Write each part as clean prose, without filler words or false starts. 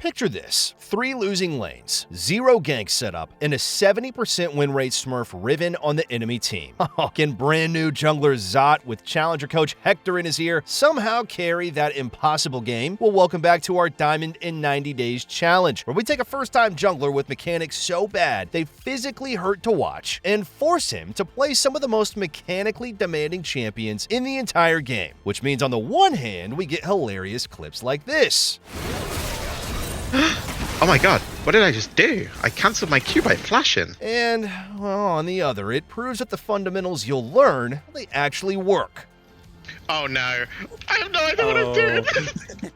Picture this, 3 losing lanes, 0 gank setup, and a 70% win rate smurf Riven on the enemy team. Can brand new jungler Zot with challenger coach Hector in his ear somehow carry that impossible game? Well, welcome back to our Diamond in 90 Days challenge, where we take a first-time jungler with mechanics so bad they physically hurt to watch and force him to play some of the most mechanically demanding champions in the entire game. Which means on the one hand, we get hilarious clips like this. Oh my god, what did I just do? I cancelled my Q by flashing. And, well, on the other, it proves that the fundamentals you'll learn, they actually work. Oh no, I have no idea what I'm doing.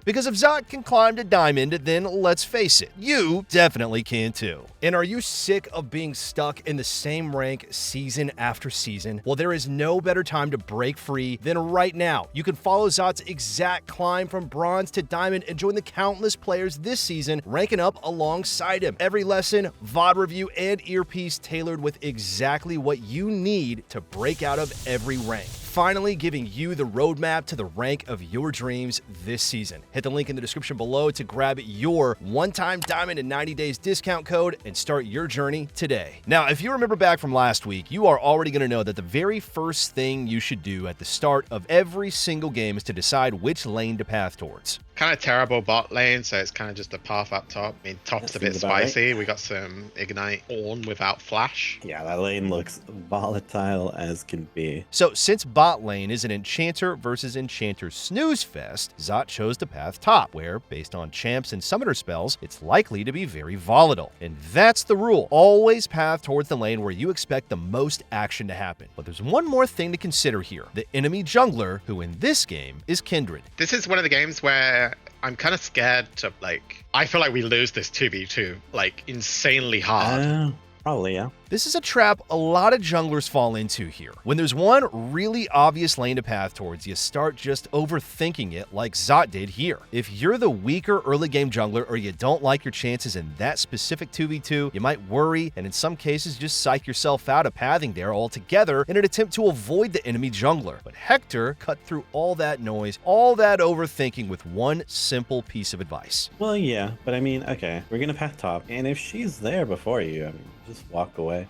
Because if Zot can climb to Diamond, then let's face it, you definitely can too. And are you sick of being stuck in the same rank season after season? Well, there is no better time to break free than right now. You can follow Zot's exact climb from Bronze to Diamond and join the countless players this season ranking up alongside him. Every lesson, VOD review, and earpiece tailored with exactly what you need to break out of every rank. Finally giving you the roadmap to the rank of your dreams this season. Hit the link in the description below to grab your one-time Diamond in 90 Days discount code and start your journey today. Now, if you remember back from last week, you are already going to know that the very first thing you should do at the start of every single game is to decide which lane to path towards. Kind of terrible bot lane, so it's kind of just a path up top. I mean, top's a bit spicy. Right. We got some Ignite on without flash. Yeah, that lane looks volatile as can be. So since bot lane is an Enchanter versus Enchanter snooze fest, Zot chose to path top, where, based on champs and summoner spells, it's likely to be very volatile. And that's the rule. Always path towards the lane where you expect the most action to happen. But there's one more thing to consider here. The enemy jungler, who in this game is Kindred. This is one of the games where I'm kind of scared to, I feel like we lose this 2v2, insanely hard. Probably, yeah. This is a trap a lot of junglers fall into here. When there's one really obvious lane to path towards, you start just overthinking it like Zot did here. If you're the weaker early game jungler or you don't like your chances in that specific 2v2, you might worry and in some cases just psych yourself out of pathing there altogether in an attempt to avoid the enemy jungler. But Hector cut through all that noise, all that overthinking with one simple piece of advice. Well, yeah, but I mean, okay, we're gonna path top, and if she's there before you, I mean, just walk away.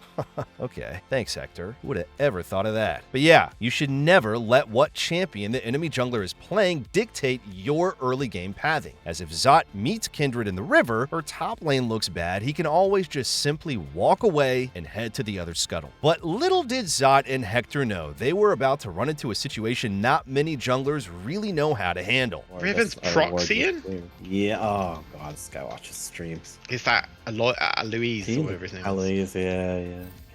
Okay, thanks, Hector. Who would have ever thought of that? But yeah, you should never let what champion the enemy jungler is playing dictate your early game pathing. As if Zot meets Kindred in the river, her top lane looks bad, he can always just simply walk away and head to the other scuttle. But little did Zot and Hector know they were about to run into a situation not many junglers really know how to handle. Riven's proxying? Yeah, oh god, this guy watches streams. Is that Louise or whatever his name is? Louise, yeah.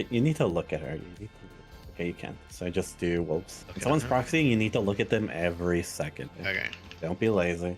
You need to look at her. Okay, you can. So just do wolves. If someone's proxying, you need to look at them every second. Okay. Don't be lazy.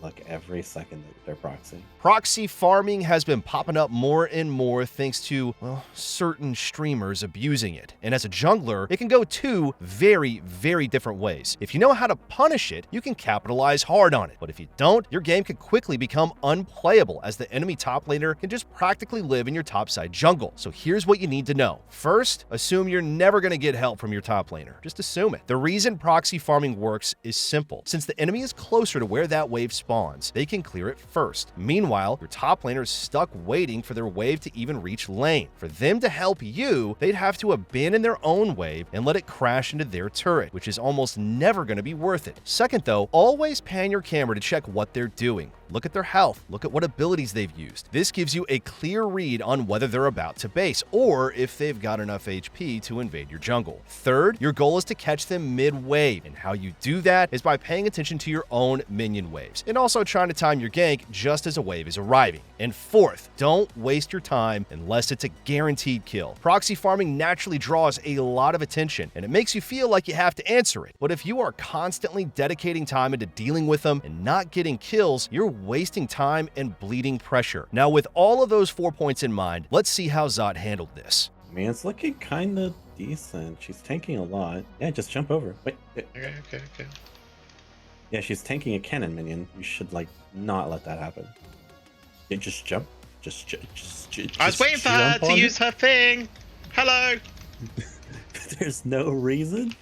Look every second that they're proxying. Proxy farming has been popping up more and more thanks to, well, certain streamers abusing it. And as a jungler, it can go two very, very different ways. If you know how to punish it, you can capitalize hard on it. But if you don't, your game can quickly become unplayable as the enemy top laner can just practically live in your topside jungle. So here's what you need to know. First, assume you're never going to get help from your top laner. Just assume it. The reason proxy farming works is simple. Since the enemy is closer to where that wave spawns, they can clear it first. Meanwhile, your top laner is stuck waiting for their wave to even reach lane. For them to help you, they'd have to abandon their own wave and let it crash into their turret, which is almost never going to be worth it. Second though, always pan your camera to check what they're doing. Look at their health, look at what abilities they've used. This gives you a clear read on whether they're about to base, or if they've got enough HP to invade your jungle. Third, your goal is to catch them mid-wave, and how you do that is by paying attention to your own minion waves, and also trying to time your gank just as a wave is arriving. And fourth, don't waste your time unless it's a guaranteed kill. Proxy farming naturally draws a lot of attention, and it makes you feel like you have to answer it. But if you are constantly dedicating time into dealing with them and not getting kills, you're wasting time and bleeding pressure. Now, with all of those 4 points in mind, let's see how Zot handled this. I mean, it's looking kind of decent. She's tanking a lot. Yeah, just jump over. Wait. Okay. Yeah, she's tanking a cannon minion. You should, not let that happen. Yeah, just jump. Just I was waiting for her to use her thing. Hello. There's no reason.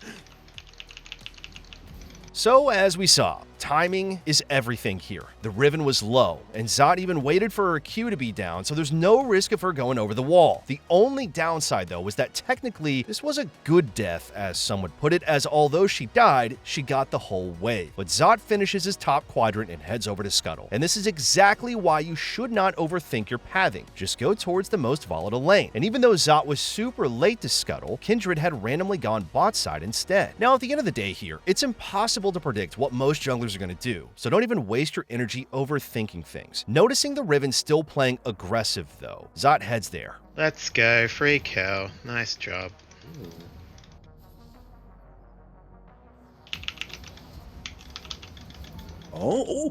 So, as we saw, Timing is everything here. The Riven was low, and Zot even waited for her Q to be down, so there's no risk of her going over the wall. The only downside, though, was that technically this was a good death, as some would put it, as although she died, she got the whole wave. But Zot finishes his top quadrant and heads over to Scuttle. And this is exactly why you should not overthink your pathing. Just go towards the most volatile lane. And even though Zot was super late to Scuttle, Kindred had randomly gone bot side instead. Now, at the end of the day here, it's impossible to predict what most junglers are going to do, so don't even waste your energy overthinking things. Noticing the Riven still playing aggressive though, Zot heads there. Let's go. Free kill. Nice job. Ooh. Oh,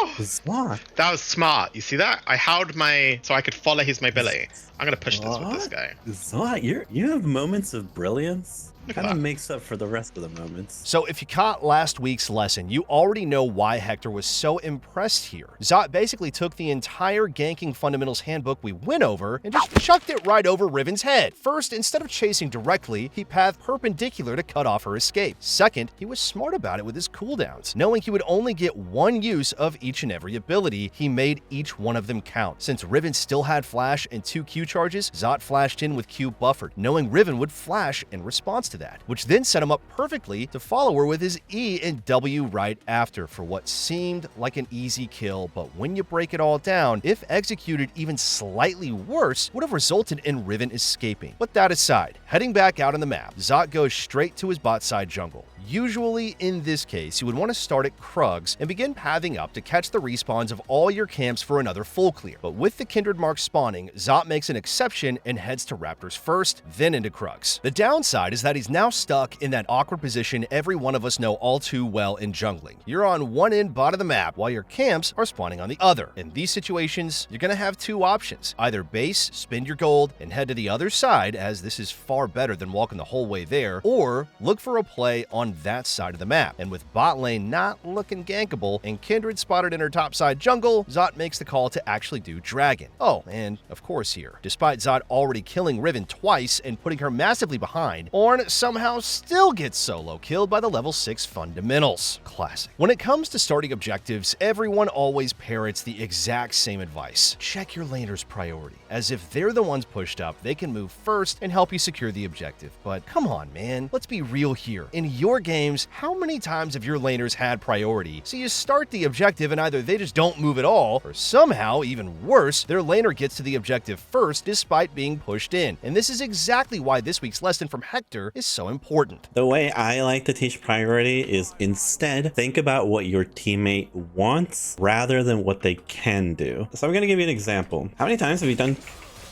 Oh! Zot. That was smart. You see that? I held my... so I could follow his mobility. I'm going to push this with this guy. Zot, you have moments of brilliance. Look at Kind of that. makes up for the rest of the moments. So if you caught last week's lesson, you already know why Hector was so impressed here. Zot basically took the entire Ganking Fundamentals handbook we went over and just chucked it right over Riven's head. First, instead of chasing directly, he pathed perpendicular to cut off her escape. Second, he was smart about it with his cooldowns. Knowing he would only get one use of each and every ability, he made each one of them count. Since Riven still had flash and 2 Q charges, Zot flashed in with Q buffered, knowing Riven would flash in response to that, which then set him up perfectly to follow her with his E and W right after for what seemed like an easy kill, but when you break it all down, if executed even slightly worse, would have resulted in Riven escaping. But that aside, heading back out on the map, Zot goes straight to his bot side jungle. Usually, in this case, you would want to start at Krugs and begin pathing up to catch the respawns of all your camps for another full clear. But with the Kindred mark spawning, Zot makes an exception and heads to Raptors first, then into Krugs. The downside is that he's now stuck in that awkward position every one of us know all too well in jungling. You're on one end bot of the map while your camps are spawning on the other. In these situations, you're going to have two options. Either base, spend your gold, and head to the other side, as this is far better than walking the whole way there, or look for a play on that side of the map. And with bot lane not looking gankable and Kindred spotted in her topside jungle, Zot makes the call to actually do Dragon. Oh, and of course here, despite Zot already killing Riven twice and putting her massively behind, Ornn somehow still gets solo killed by the level 6 fundamentals. Classic. When it comes to starting objectives, everyone always parrots the exact same advice. Check your laner's priority. As if they're the ones pushed up, they can move first and help you secure the objective. But come on, man, let's be real here. In your games, how many times have your laners had priority? So you start the objective and either they just don't move at all, or somehow, even worse, their laner gets to the objective first despite being pushed in. And this is exactly why this week's lesson from Hector is so important. The way I like to teach priority is instead think about what your teammate wants rather than what they can do. So I'm going to give you an example. How many times have you done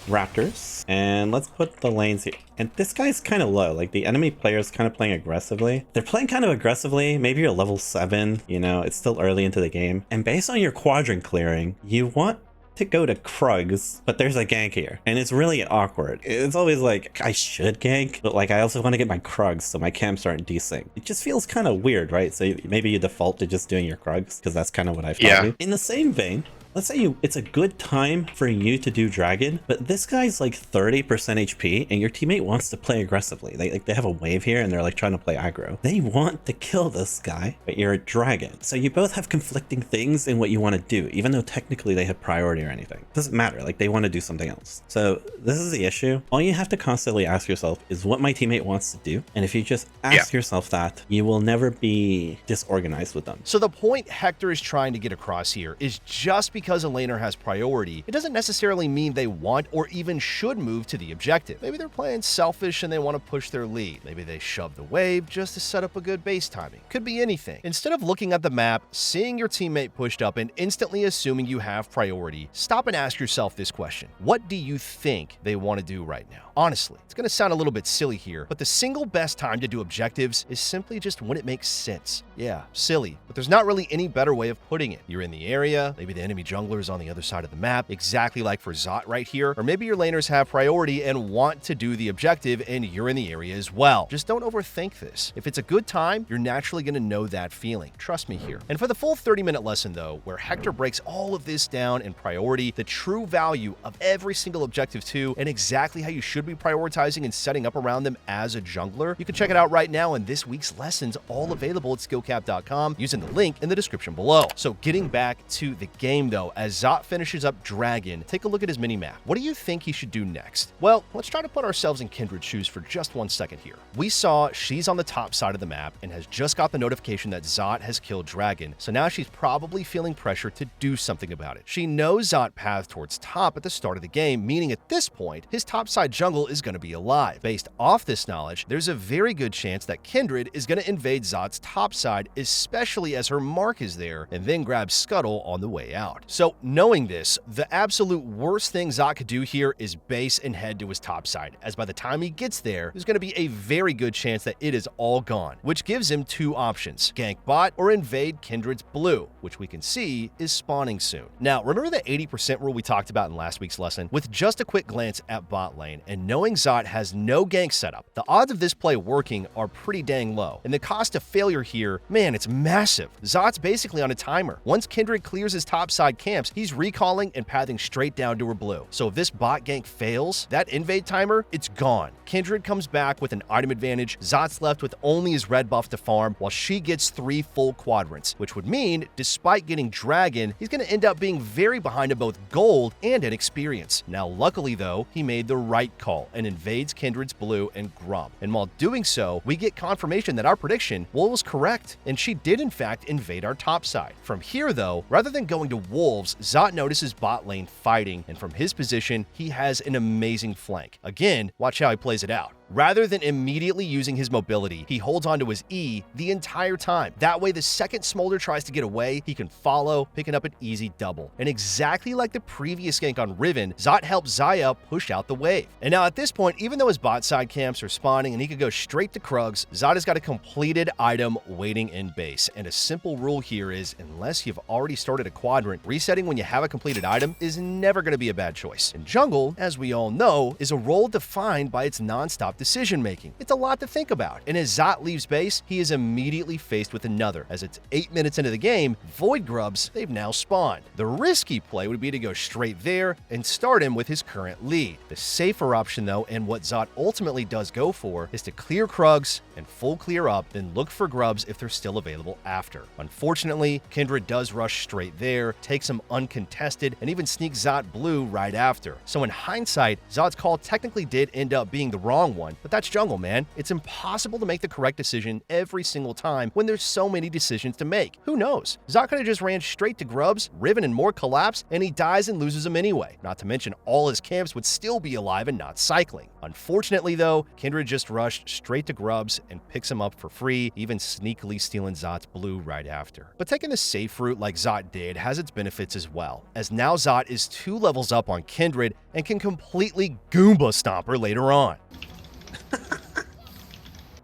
Raptors? And let's put the lanes here. And this guy's kind of low. Like the enemy player is kind of playing aggressively. They're playing kind of aggressively. Maybe you're level 7, you know, it's still early into the game. And based on your quadrant clearing, you want to go to Krugs, but there's a gank here. And it's really awkward. It's always like, I should gank, but like I also want to get my Krugs so my camps aren't desync. It just feels kind of weird, right? So maybe you default to just doing your Krugs, because that's kind of what I found. Yeah. In the same vein, let's say it's a good time for you to do Dragon, but this guy's like 30% HP and your teammate wants to play aggressively. They have a wave here and they're like trying to play aggro. They want to kill this guy, but you're a Dragon. So you both have conflicting things in what you want to do, even though technically they have priority or anything. It doesn't matter, like they want to do something else. So this is the issue. All you have to constantly ask yourself is what my teammate wants to do. And if you just ask yourself that, you will never be disorganized with them. So the point Hector is trying to get across here is just because a laner has priority, it doesn't necessarily mean they want or even should move to the objective. Maybe they're playing selfish and they want to push their lead. Maybe they shove the wave just to set up a good base timing. Could be anything. Instead of looking at the map, seeing your teammate pushed up and instantly assuming you have priority, stop and ask yourself this question. What do you think they want to do right now? Honestly, it's going to sound a little bit silly here, but the single best time to do objectives is simply just when it makes sense. Yeah, silly, but there's not really any better way of putting it. You're in the area, maybe the enemy junglers on the other side of the map, exactly like for Zot right here, or maybe your laners have priority and want to do the objective and you're in the area as well. Just don't overthink this. If it's a good time, you're naturally going to know that feeling. Trust me here. And for the full 30-minute lesson though, where Hector breaks all of this down in priority, the true value of every single objective too, and exactly how you should be prioritizing and setting up around them as a jungler, you can check it out right now in this week's lessons, all available at skillcap.com using the link in the description below. So getting back to the game though, as Zot finishes up Dragon, take a look at his mini-map. What do you think he should do next? Well, let's try to put ourselves in Kindred's shoes for just 1 second here. We saw she's on the top side of the map and has just got the notification that Zot has killed Dragon, so now she's probably feeling pressure to do something about it. She knows Zot pathed towards top at the start of the game, meaning at this point, his topside jungle is going to be alive. Based off this knowledge, there's a very good chance that Kindred is going to invade Zot's topside, especially as her mark is there, and then grab Scuttle on the way out. So knowing this, the absolute worst thing Zot could do here is base and head to his topside, as by the time he gets there, there's going to be a very good chance that it is all gone, which gives him 2 options: gank bot or invade Kindred's blue, which we can see is spawning soon. Now, remember the 80% rule we talked about in last week's lesson? With just a quick glance at bot lane and knowing Zot has no gank setup, the odds of this play working are pretty dang low, and the cost of failure here, man, it's massive. Zot's basically on a timer. Once Kindred clears his topside camps, he's recalling and pathing straight down to her blue. So if this bot gank fails, that invade timer, it's gone. Kindred comes back with an item advantage, Zot's left with only his red buff to farm, while she gets 3 full quadrants, which would mean, despite getting Dragon, he's going to end up being very behind in both gold and in experience. Now, luckily though, he made the right call and invades Kindred's blue and grub. And while doing so, we get confirmation that our prediction, well, was correct, and she did in fact invade our top side. From here though, rather than going to wolves, Zot notices bot lane fighting, and from his position, he has an amazing flank. Again, watch how he plays it out. Rather than immediately using his mobility, he holds onto his E the entire time. That way, the second Smolder tries to get away, he can follow, picking up an easy double. And exactly like the previous gank on Riven, Zot helps Xayah push out the wave. And now at this point, even though his bot side camps are spawning and he could go straight to Krugs, Zot has got a completed item waiting in base. And a simple rule here is, unless you've already started a quadrant, resetting when you have a completed item is never going to be a bad choice. And jungle, as we all know, is a role defined by its non-stop decision-making. It's a lot to think about. And as Zot leaves base, he is immediately faced with another. As it's 8 minutes into the game, Void Grubs, they've now spawned. The risky play would be to go straight there and start him with his current lead. The safer option though, and what Zot ultimately does go for, is to clear Krugs and full clear up, then look for Grubs if they're still available after. Unfortunately, Kindred does rush straight there, takes him uncontested, and even sneaks Zot blue right after. So in hindsight, Zot's call technically did end up being the wrong one, but that's jungle, man. It's impossible to make the correct decision every single time when there's so many decisions to make. Who knows? Zot could have just ran straight to Grubs, Riven and more collapse, and he dies and loses them anyway. Not to mention all his camps would still be alive and not cycling. Unfortunately though, Kindred just rushed straight to Grubs and picks him up for free, even sneakily stealing Zot's blue right after. But taking the safe route like Zot did has its benefits as well, as now Zot is 2 levels up on Kindred and can completely Goomba stomp her later on.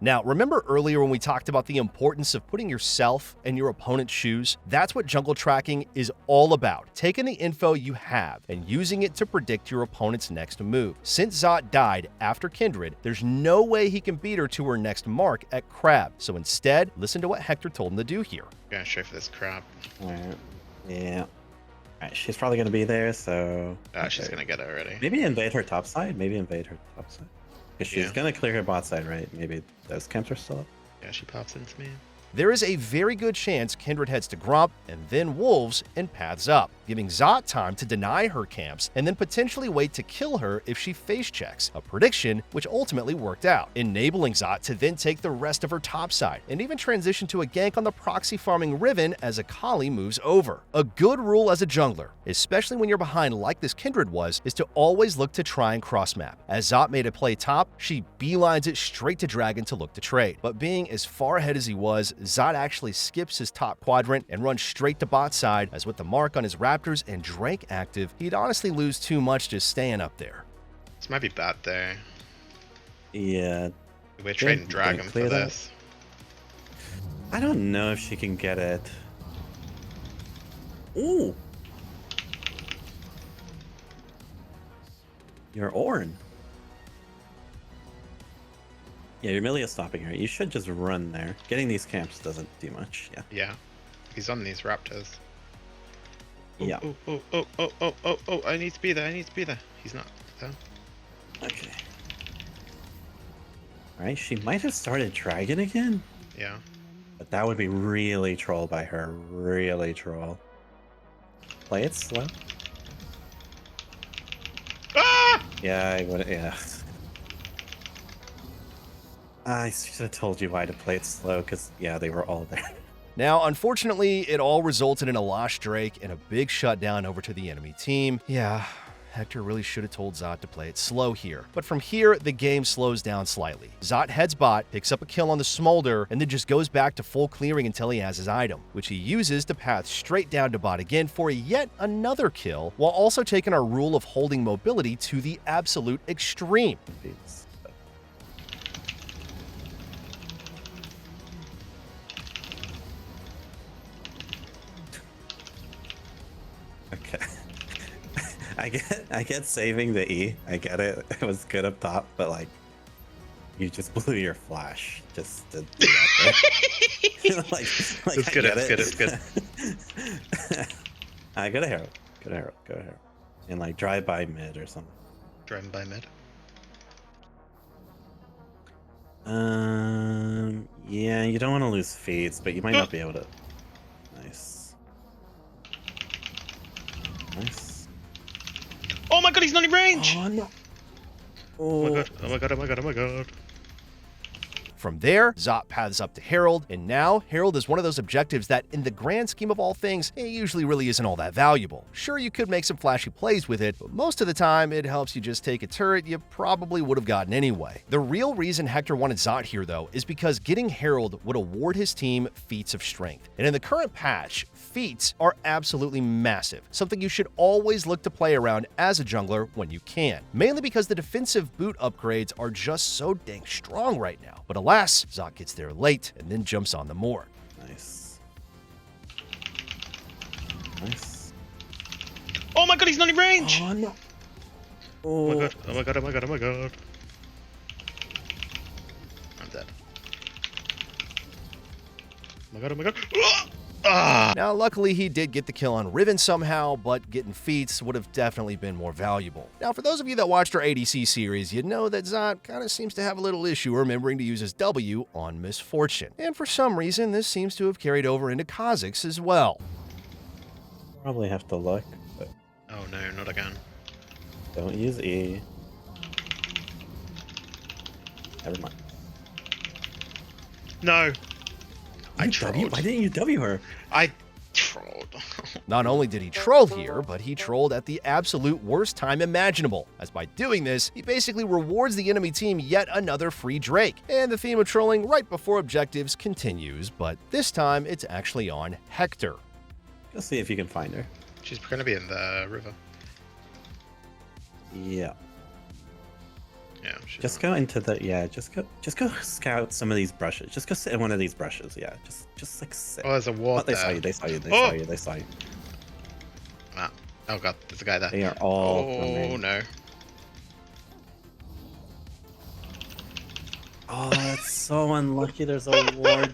Now, remember earlier when we talked about the importance of putting yourself in your opponent's shoes? That's what jungle tracking is all about. Taking the info you have and using it to predict your opponent's next move. Since Zot died after Kindred, there's no way he can beat her to her next mark at Crab. So instead, listen to what Hector told him to do here. Gonna straight for this crab. Alright. Yeah. Alright, she's probably gonna be there, so... She's gonna get it already. Maybe invade her top side? Maybe invade her top side. Because she's gonna clear her bot side, right? Maybe those camps are still up. Yeah, she pops into me. There is a very good chance Kindred heads to Grump and then Wolves and paths up, giving Zot time to deny her camps and then potentially wait to kill her if she face checks, a prediction which ultimately worked out, enabling Zot to then take the rest of her topside and even transition to a gank on the proxy farming Riven as Akali moves over. A good rule as a jungler, especially when you're behind like this Kindred was, is to always look to try and cross map. As Zot made a play top, she beelines it straight to Dragon to look to trade, but being as far ahead as he was, Zot actually skips his top quadrant and runs straight to bot side, as with the mark on his Raptors and Drake active, he'd honestly lose too much just staying up there. This might be bad there. Yeah. We're trading Dragon for this. I don't know if she can get it. Ooh. You're Ornn. Yeah, your melee is stopping her. You should just run there. Getting these camps doesn't do much. Yeah. Yeah. He's on these raptors. Yeah. Oh, I need to be there. I need to be there. He's not there. Okay. Alright, she might have started dragon again. Yeah. But that would be really troll by her. Really troll. Play it slow. Ah! Yeah, I would. Yeah. I should have told you why to play it slow, because, yeah, they were all there. Now, unfortunately, it all resulted in a lost Drake and a big shutdown over to the enemy team. Yeah, Hector really should have told Zot to play it slow here. But from here, the game slows down slightly. Zot heads bot, picks up a kill on the Smolder, and then just goes back to full clearing until he has his item, which he uses to path straight down to bot again for yet another kill, while also taking our rule of holding mobility to the absolute extreme. Okay. I get saving the E. I get it. It was good up top, but like you just blew your flash just to do that there. like It's good, it's good. I got a hero. And like drive by mid or something. Driving by mid. Yeah, you don't want to lose feeds, but you might not be able to. Nice. Nice. Oh my god, he's not in range! Oh no. Oh my god, oh my god, oh my god, oh my god. From there, Zot paths up to Herald, and now Herald is one of those objectives that, in the grand scheme of all things, it usually really isn't all that valuable. Sure, you could make some flashy plays with it, but most of the time, it helps you just take a turret you probably would have gotten anyway. The real reason Hector wanted Zot here, though, is because getting Herald would award his team feats of strength. And in the current patch, feats are absolutely massive, something you should always look to play around as a jungler when you can, mainly because the defensive boot upgrades are just so dang strong right now. But alas, Zot gets there late and then jumps on the more. Nice. Nice. Oh my god, he's not in range! Oh no. Oh my god, oh my god, oh my god, oh my god. I'm dead. Oh my god, oh my god. Ah! Now, luckily, he did get the kill on Riven somehow, but getting feats would have definitely been more valuable. Now, for those of you that watched our ADC series, you'd know that Zot kind of seems to have a little issue remembering to use his W on Misfortune. And for some reason, this seems to have carried over into Kha'Zix as well. Probably have to look, but Oh no, not again. don't use E. Never mind. No! I You W? trolled. Why didn't you W her? I trolled. Not only did he troll here, but he trolled at the absolute worst time imaginable, as by doing this, he basically rewards the enemy team yet another free Drake. And the theme of trolling right before objectives continues, but this time it's actually on Hector. Go see if you can find her. She's gonna be in the river. Yeah. Yeah, she's Just go into the just go scout some of these brushes. Just go sit in one of these brushes. Yeah, just like sit. Oh, there's a ward They there. saw you. They saw you. They Oh! saw you. They saw you. Ah. Oh god, there's a guy there. They are all. Oh remaining. no. Oh, that's so unlucky. There's a ward.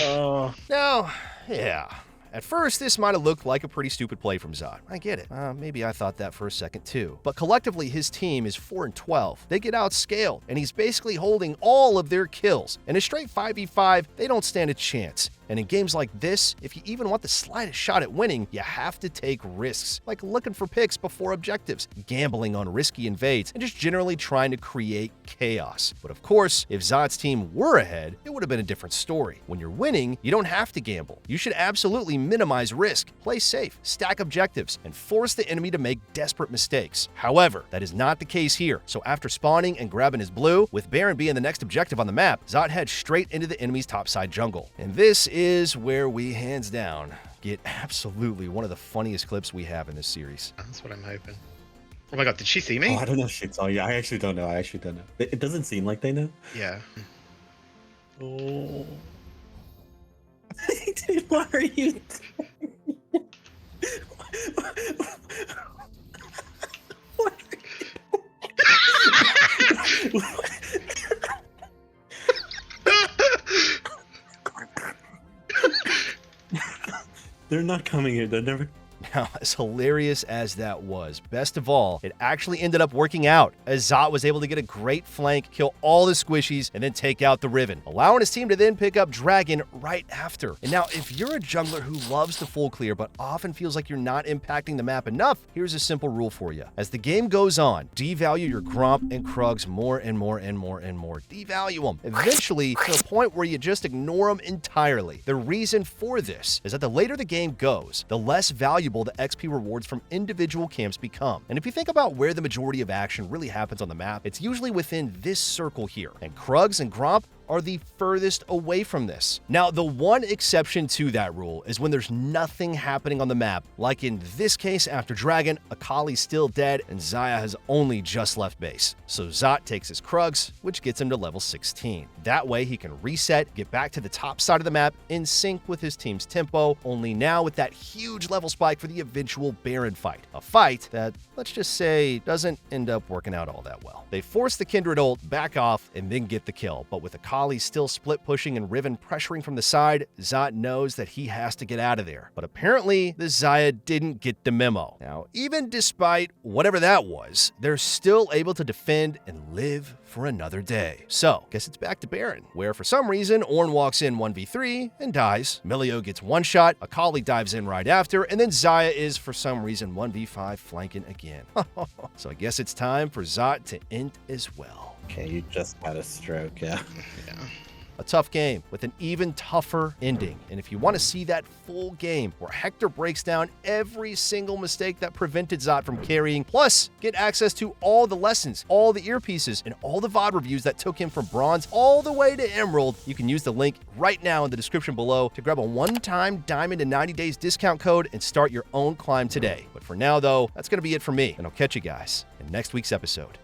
Oh. Now, yeah. At first, this might have looked like a pretty stupid play from Zot. I get it. Maybe I thought that for a second too. But collectively, his team is 4-12. They get outscaled, and he's basically holding all of their kills. In a straight 5v5, they don't stand a chance. And in games like this, if you even want the slightest shot at winning, you have to take risks, like looking for picks before objectives, gambling on risky invades, and just generally trying to create chaos. But of course, if Zot's team were ahead, it would have been a different story. When you're winning, you don't have to gamble. You should absolutely minimize risk, play safe, stack objectives, and force the enemy to make desperate mistakes. However, that is not the case here. So after spawning and grabbing his blue, with Baron being the next objective on the map, Zot heads straight into the enemy's topside jungle. And this is where we, hands down, get absolutely one of the funniest clips we have in this series. That's what I'm hoping. Oh my god, did she see me? Oh, I don't know if she saw you. I actually don't know. It doesn't seem like they know. Yeah. Oh. Dude, what are you doing? What are you They're not coming here. They're never. Now, as hilarious as that was, best of all, it actually ended up working out, as Zot was able to get a great flank, kill all the squishies, and then take out the Riven, allowing his team to then pick up Dragon right after. And now, if you're a jungler who loves to full clear but often feels like you're not impacting the map enough, here's a simple rule for you. As the game goes on, devalue your Gromp and Krugs more and more and more and more. Devalue them, eventually to a point where you just ignore them entirely. The reason for this is that the later the game goes, the less valuable the XP rewards from individual camps become. And if you think about where the majority of action really happens on the map, it's usually within this circle here. And Krugs and Gromp are the furthest away from this. Now, the one exception to that rule is when there's nothing happening on the map, like in this case after Dragon, Akali's still dead, and Xayah has only just left base. So Zot takes his Krugs, which gets him to level 16. That way he can reset, get back to the top side of the map in sync with his team's tempo, only now with that huge level spike for the eventual Baron fight. A fight that, let's just say, doesn't end up working out all that well. They force the Kindred ult, back off, and then get the kill, but with Akali still split pushing and Riven pressuring from the side, Zot knows that he has to get out of there. But apparently, the Xayah didn't get the memo. Now, even despite whatever that was, they're still able to defend and live for another day. So, guess it's back to Baron, where for some reason, Ornn walks in 1v3 and dies. Milio gets one shot, Akali dives in right after, and then Xayah is, for some reason, 1v5 flanking again. So I guess it's time for Zot to end as well. Okay, you just had a stroke, yeah. Yeah. A tough game with an even tougher ending. And if you want to see that full game where Hector breaks down every single mistake that prevented Zot from carrying, plus get access to all the lessons, all the earpieces, and all the VOD reviews that took him from bronze all the way to emerald, you can use the link right now in the description below to grab a one-time Diamond and 90 days discount code and start your own climb today. But for now, though, that's going to be it for me, and I'll catch you guys in next week's episode.